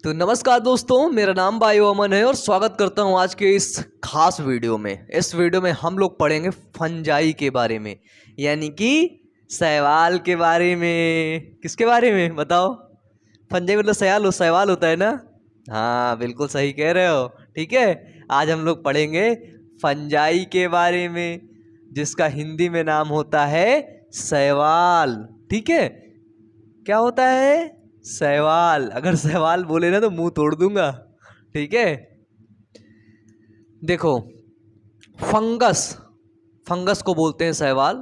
तो नमस्कार दोस्तों, मेरा नाम बायो अमन है और स्वागत करता हूं आज के इस खास वीडियो में। इस वीडियो में हम लोग पढ़ेंगे फंजाई के बारे में, यानी कि शैवाल के बारे में। किसके बारे में बताओ? फंजाई मतलब शैवाल होता है ना। हाँ, बिल्कुल सही कह रहे हो। ठीक है, आज हम लोग पढ़ेंगे फंजाई के बारे में, जिसका हिंदी में नाम होता है शैवाल। ठीक है, क्या होता है? शैवाल। अगर शैवाल बोले ना तो मुंह तोड़ दूंगा। ठीक है, देखो, फंगस फंगस को बोलते हैं शैवाल,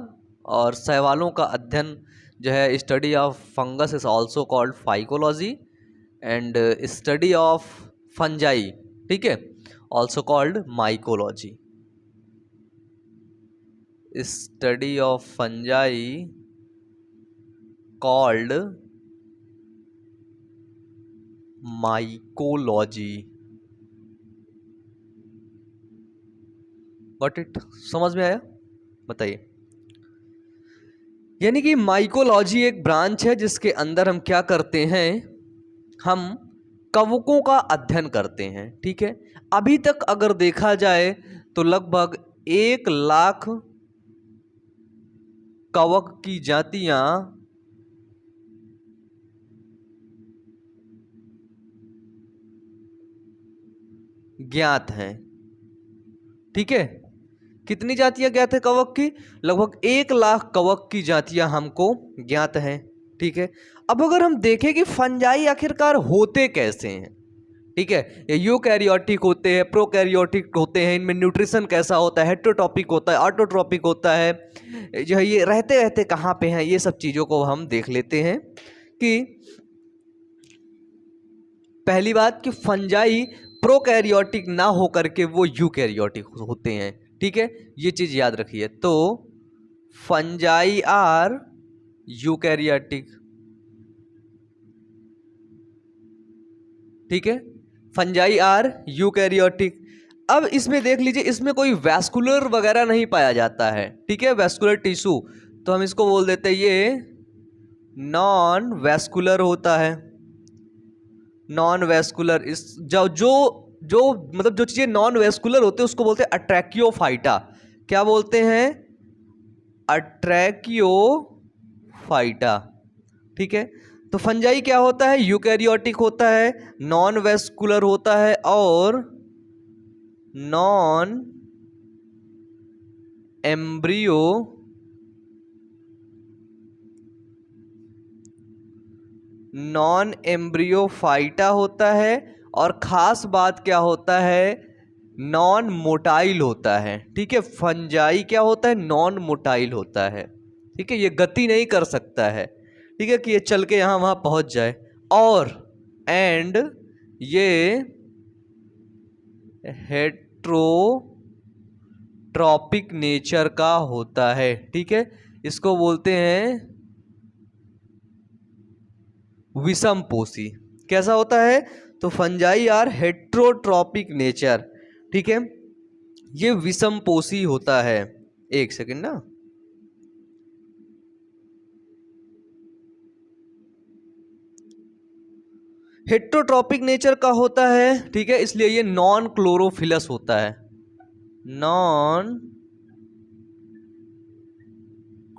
और शैवालों का अध्ययन जो है, study of fungus is also called phycology, and study of fungi, ठीक है, also called mycology. Study of fungi called mycology. Got it? समझ में आया? बताइए। यानी कि माइकोलॉजी एक ब्रांच है जिसके अंदर हम क्या करते हैं, हम कवकों का अध्ययन करते हैं। ठीक है, अभी तक अगर देखा जाए तो लगभग 1,00,000 कवक की जातियां ज्ञात हैं। ठीक है, कितनी जातियां ज्ञात है कवक की? लगभग 1,00,000 कवक की जातियां हमको ज्ञात हैं। ठीक है, अब अगर हम देखें कि फंजाई आखिरकार होते कैसे हैं, ठीक है, ये यूकैरियोटिक होते हैं, प्रोकैरियोटिक होते हैं, इनमें न्यूट्रिशन कैसा होता है, हेटेरोट्रॉपिक होता है, ऑटोट्रॉपिक होता है, जो है ये रहते रहते कहाँ पे हैं, ये सब चीज़ों को हम देख लेते हैं। कि पहली बात कि फंजाई प्रोकैरियोटिक ना होकर के वो यूकैरियोटिक होते हैं। ठीक है, ये चीज याद रखिए। तो फंजाई आर यूकैरियोटिक। ठीक है, फंजाई आर यूकैरियोटिक। अब इसमें देख लीजिए, इसमें कोई वैस्कुलर वगैरह नहीं पाया जाता है। ठीक है, वैस्कुलर टिश्यू, तो हम इसको बोल देते हैं ये नॉन वैस्कुलर होता है। नॉन वैस्कुलर, इस जो मतलब जो चीजें नॉन वैस्कुलर होते हैं उसको बोलते हैं अट्रैकियोफाइटा। क्या बोलते हैं? अट्रैकियोफाइटा। ठीक है, तो फंजाई क्या होता है? यूकैरियोटिक होता है, नॉन वैस्कुलर होता है और नॉन एम्ब्रियो एम्ब्रियोफाइटा होता है। और खास बात क्या होता है? नॉन मोटाइल होता है। ठीक है, फंजाई क्या होता है? नॉन मोटाइल होता है। ठीक है, ये गति नहीं कर सकता है। ठीक है, कि ये चल के यहां वहां पहुंच जाए। और एंड ये हेट्रोट्रॉपिक नेचर का होता है। ठीक है, इसको बोलते हैं विषमपोषी। कैसा होता है? तो फंजाई आर हेट्रोट्रॉपिक नेचर। ठीक है, ये विषमपोषी होता है। एक सेकंड ना, हेट्रोट्रॉपिक नेचर का होता है। ठीक है, इसलिए ये नॉन क्लोरोफिलस होता है। नॉन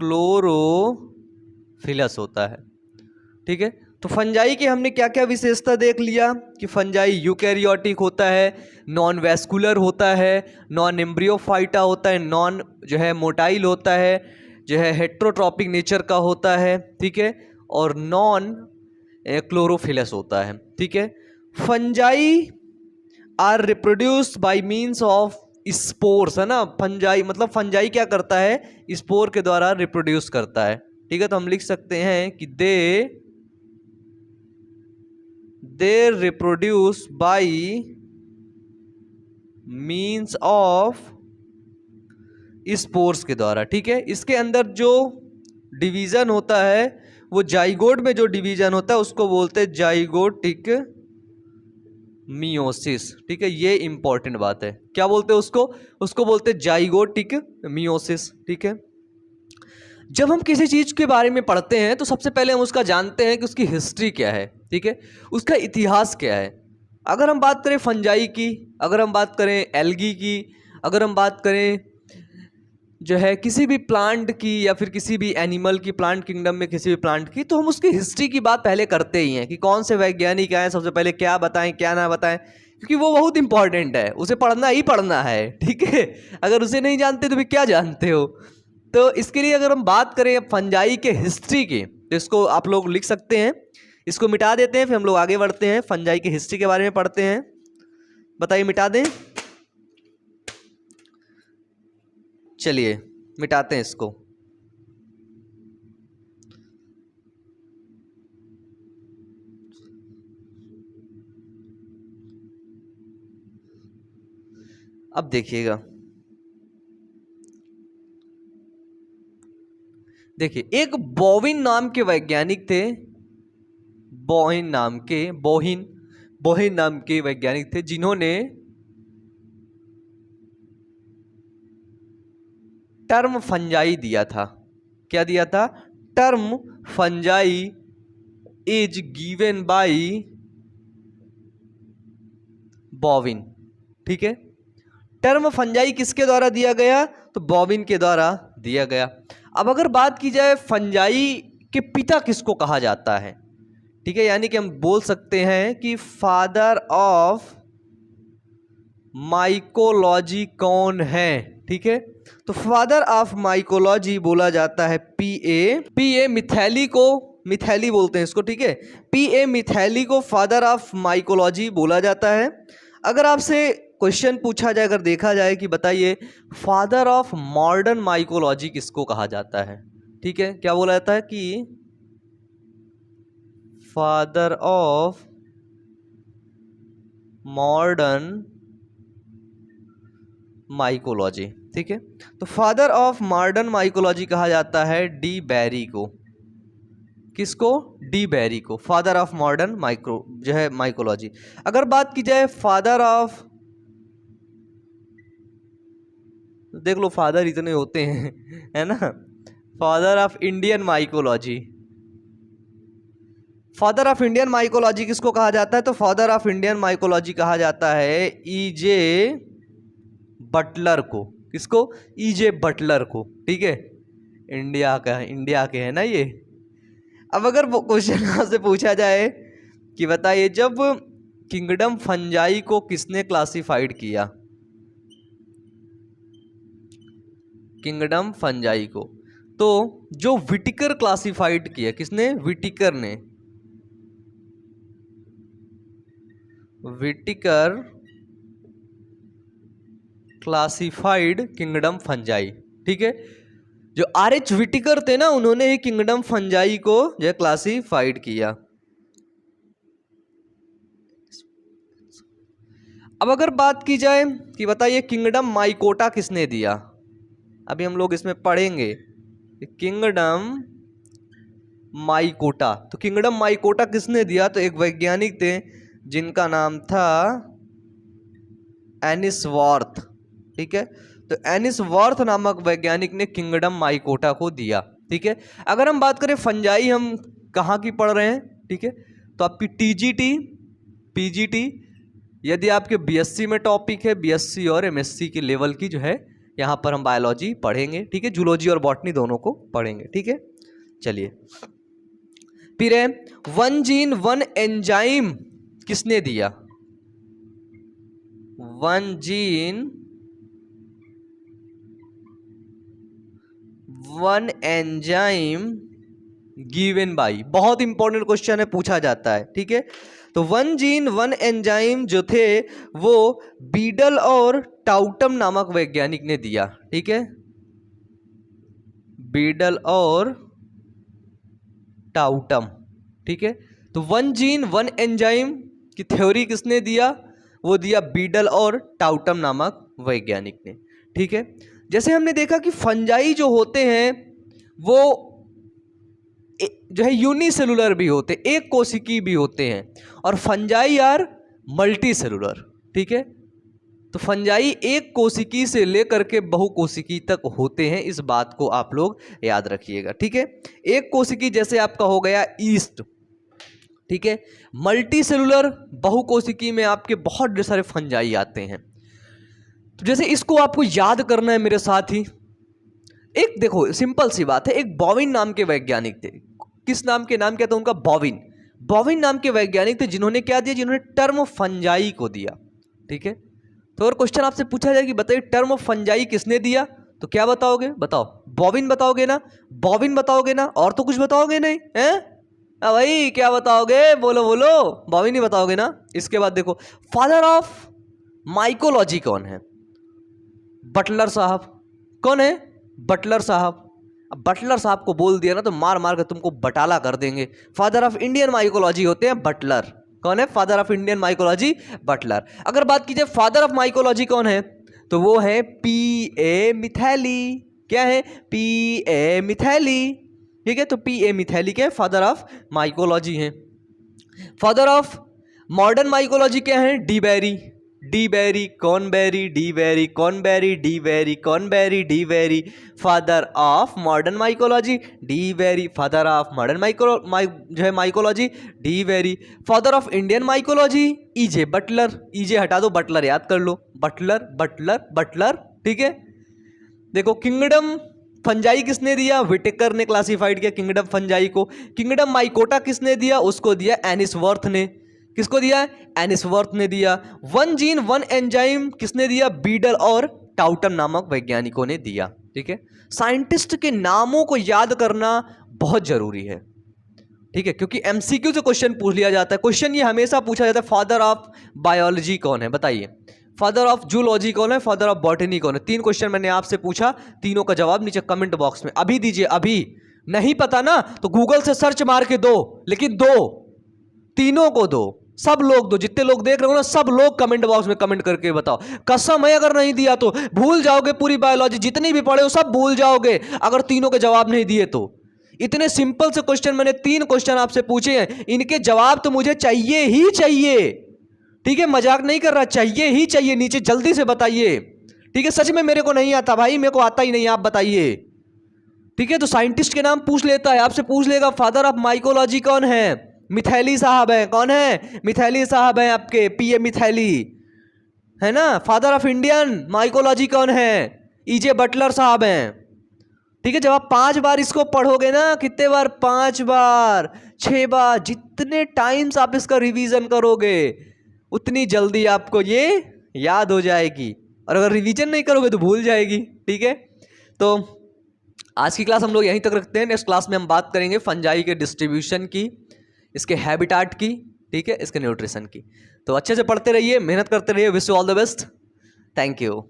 क्लोरोफिलस होता है। ठीक है, तो फंजाई की हमने क्या क्या विशेषता देख लिया कि फंजाई यूकैरियोटिक होता है, नॉन वैस्कुलर होता है, नॉन एम्ब्रियोफाइटा होता है, नॉन जो है मोटाइल होता है, जो है हेट्रोट्रॉपिक नेचर का होता है। ठीक है, और नॉन क्लोरोफिलस होता है। ठीक है, fungi are reproduced by means of spores, है ना। फंजाई मतलब फंजाई क्या करता है? स्पोर के द्वारा रिप्रोड्यूस करता है। ठीक है, तो हम लिख सकते हैं कि they reproduce by means of spores के द्वारा। ठीक है, इसके अंदर जो डिवीजन होता है, वो जाइगोट में जो डिवीजन होता है उसको बोलते हैं जाइगोटिक मियोसिस। ठीक है, ये इंपॉर्टेंट बात है। क्या बोलते हैं उसको बोलते हैं जाइगोटिक मियोसिस। ठीक है, जब हम किसी चीज के बारे में पढ़ते हैं तो सबसे पहले हम उसका जानते हैं कि उसकी हिस्ट्री क्या है। ठीक है। उसका इतिहास क्या है? अगर हम बात करें फंजाई की, अगर हम बात करें एल्गी की, अगर हम बात करें जो है किसी भी प्लांट की या फिर किसी भी एनिमल की, प्लांट किंगडम में किसी भी प्लांट की, तो हम उसकी हिस्ट्री की बात पहले करते ही हैं कि कौन से वैज्ञानिक आए, सबसे पहले क्या बताएं क्या ना बताएं, क्योंकि वो बहुत इंपॉर्टेंट है, उसे पढ़ना ही पढ़ना है। ठीक है, अगर उसे नहीं जानते तो फिर क्या जानते हो। तो इसके लिए अगर हम बात करें फंजाई के हिस्ट्री की, तो इसको आप लोग लिख सकते हैं, इसको मिटा देते हैं, फिर हम लोग आगे बढ़ते हैं, फंजाई की हिस्ट्री के बारे में पढ़ते हैं। बताइए, मिटा दें? चलिए मिटाते हैं इसको। अब देखिएगा, देखिए एक बोविन नाम के वैज्ञानिक थे, बोहिन नाम के वैज्ञानिक थे, जिन्होंने टर्म फंजाई दिया था। क्या दिया था? Term fungi is given by बोविन। ठीक है, टर्म फंजाई किसके द्वारा दिया गया? तो बोविन के द्वारा दिया गया। अब अगर बात की जाए फंजाई के पिता किसको कहा जाता है, ठीक है, यानी कि हम बोल सकते हैं कि फादर ऑफ माइकोलॉजी कौन है? ठीक है, तो फादर ऑफ माइकोलॉजी बोला जाता है पीए मिथैली को, मिथैली बोलते हैं इसको, ठीक है, पीए मिथैली को फादर ऑफ माइकोलॉजी बोला जाता है। अगर आपसे क्वेश्चन पूछा जाए, अगर देखा जाए कि बताइए फादर ऑफ मॉडर्न माइकोलॉजी किसको कहा जाता है, ठीक है, क्या बोला जाता है कि फादर ऑफ मॉडर्न माइकोलॉजी। ठीक है, तो फादर ऑफ मॉडर्न माइकोलॉजी कहा जाता है डी बैरी को। किसको? डी बैरी को, फादर ऑफ मॉडर्न जो है माइकोलॉजी। अगर बात की जाए फादर ऑफ, देख लो फादर इतने होते हैं है ना, father of Indian mycology, father of Indian mycology किसको कहा जाता है? तो फादर ऑफ इंडियन माइकोलॉजी कहा जाता है ईजे बटलर को। किसको? ईजे बटलर को। ठीक है, इंडिया के है ना ये। अब अगर वो क्वेश्चन आपसे पूछा जाए कि बताइए जब किंगडम फंजाई को किसने क्लासिफाइड किया, किंगडम फंजाई को, तो जो विटिकर क्लासिफाइड किया, किसने? विटिकर ने, विटिकर क्लासिफाइड किंगडम फंजाई। ठीक है, जो आर.एच. विटिकर थे ना, उन्होंने ही किंगडम फंजाई को जो क्लासिफाइड किया। अब अगर बात की जाए कि बताइए किंगडम माइकोटा किसने दिया, अभी हम लोग इसमें पढ़ेंगे किंगडम माइकोटा। तो किंगडम माइकोटा किसने दिया? तो एक वैज्ञानिक थे जिनका नाम था एनिसवर्थ। ठीक है, तो एनिसवर्थ नामक वैज्ञानिक ने किंगडम माइकोटा को दिया। ठीक है, अगर हम बात करें फंजाई हम कहाँ की पढ़ रहे हैं, ठीक है, तो आपकी टीजीटी, पीजीटी, यदि आपके बीएससी में टॉपिक है, बीएससी और एमएससी के लेवल की जो है यहाँ पर हम बायोलॉजी पढ़ेंगे। ठीक है, जूलॉजी और बॉटनी दोनों को पढ़ेंगे। ठीक है, चलिए फिर है वन जीन वन एंजाइम किसने दिया? One gene one enzyme given by, बहुत इंपॉर्टेंट क्वेश्चन है, पूछा जाता है। ठीक है, तो वन जीन वन एंजाइम जो थे वो बीडल और टाउटम नामक वैज्ञानिक ने दिया। ठीक है, बीडल और टाउटम। ठीक है, तो वन जीन वन एंजाइम की थ्योरी किसने दिया? वो दिया बीडल और टाउटम नामक वैज्ञानिक ने। ठीक है, जैसे हमने देखा कि फंजाई जो होते हैं वो जो है यूनिसेलुलर भी होते, एक कोशिकी भी होते हैं, और फंजाई आर मल्टी सेलुलर। ठीक है, तो फंजाई एक कोशिकी से लेकर के बहुकोशिकी तक होते हैं, इस बात को आप लोग याद रखिएगा। ठीक है, एक कोशिकी जैसे आपका हो गया ईस्ट, ठीक है। मल्टी सेलुलर बहुकोशिकी में आपके बहुत ढेर सारे फंजाई आते हैं। तो जैसे इसको आपको याद करना है मेरे साथ ही। एक देखो सिंपल सी बात है, एक बॉविन नाम के वैज्ञानिक थे। किस नाम के, नाम क्या था उनका? बॉविन। बॉविन नाम के वैज्ञानिक थे जिन्होंने क्या दिया, जिन्होंने टर्म फंजाई को दिया। ठीक है। तो अगर क्वेश्चन आपसे पूछा जाए कि बताइए टर्म फंजाई किसने दिया, तो क्या बताओगे? बताओ, बॉविन बताओगे ना? बॉविन बताओगे ना? और तो कुछ बताओगे नहीं है? भाई क्या बताओगे? बोलो बोलो, बॉविन ही बताओगे ना? इसके बाद देखो, फादर ऑफ माइकोलॉजी कौन है? बटलर साहब। कौन है? बटलर साहब। अब बटलर साहब को बोल दिया ना तो मार मार कर तुमको बटाला कर देंगे। फादर ऑफ इंडियन माइकोलॉजी होते हैं बटलर। कौन है father of Indian mycology? Butler. अगर बात कीजिए फादर ऑफ माइकोलॉजी कौन है, तो वो है P.A. मिथैली। क्या है? P.A. मिथैली। ठीक है, तो P.A. मिथैली क्या है? फादर ऑफ माइकोलॉजी है। फादर ऑफ मॉडर्न माइकोलॉजी क्या है? De Bary. डी बेरी, कौन बेरी? डी बेरी, कौन बेरी? डी बेरी, कौन Bary? De Bary. Father of modern mycology de Bary. Father of modern जो है mycology de Bary. Father of Indian mycology E.J. Butler. E.J. हटा दो, Buttler याद कर लो। Buttler Buttler Buttler. ठीक है। देखो किंगडम फंजाई किसने दिया? विटेकर ने क्लासिफाइड किया किंगडम फंजाई को। किंगडम माइकोटा किसने दिया? उसको दिया एनिसवर्थ ने। किसको दिया? एनिसवर्थ ने दिया। वन जीन वन एंजाइम किसने दिया? बीडल और टाउटन नामक वैज्ञानिकों ने दिया। ठीक है। साइंटिस्ट के नामों को याद करना बहुत जरूरी है। ठीक है, क्योंकि एमसीक्यू से क्वेश्चन पूछ लिया जाता है। क्वेश्चन ये हमेशा पूछा जाता है, फादर ऑफ बायोलॉजी कौन है? बताइए। फादर ऑफ जूलॉजी कौन है? फादर ऑफ बॉटनी कौन है? 3 क्वेश्चन मैंने आपसे पूछा, तीनों का जवाब नीचे कमेंट बॉक्स में अभी दीजिए। अभी नहीं पता ना तो गूगल से सर्च मार के दो, लेकिन दो, तीनों को दो, सब लोग दो। जितने लोग देख रहे हो ना, सब लोग कमेंट बॉक्स में कमेंट करके बताओ। कसम है, अगर नहीं दिया तो भूल जाओगे पूरी बायोलॉजी, जितनी भी पढ़े हो सब भूल जाओगे अगर तीनों के जवाब नहीं दिए तो। इतने सिंपल से क्वेश्चन, मैंने 3 क्वेश्चन आपसे पूछे हैं, इनके जवाब तो मुझे चाहिए ही चाहिए। ठीक है, मजाक नहीं कर रहा, चाहिए ही चाहिए। नीचे जल्दी से बताइए। ठीक है, सच में मेरे को नहीं आता भाई, मेरे को आता ही नहीं, आप बताइए। ठीक है, तो साइंटिस्ट के नाम पूछ लेता है, आपसे पूछ लेगा फादर ऑफ माइकोलॉजी कौन है? मिथैली साहब है। कौन है? मिथैली साहब है आपके, P.A. मिथैली है ना। फादर ऑफ इंडियन माइकोलॉजी कौन है? E.J. बटलर साहब हैं। ठीक है, जब आप 5 बार इसको पढ़ोगे ना, कितने बार? 5 बार, 6 बार, जितने टाइम्स आप इसका रिवीजन करोगे उतनी जल्दी आपको ये याद हो जाएगी। और अगर रिवीजन नहीं करोगे तो भूल जाएगी। ठीक है, तो आज की क्लास हम लोग यहीं तक रखते हैं। नेक्स्ट क्लास में हम बात करेंगे फंजाई के डिस्ट्रीब्यूशन की, इसके हैबिटाट की, ठीक है, इसके न्यूट्रिशन की। तो अच्छे से पढ़ते रहिए, मेहनत करते रहिए। Wish you all the best. Thank you.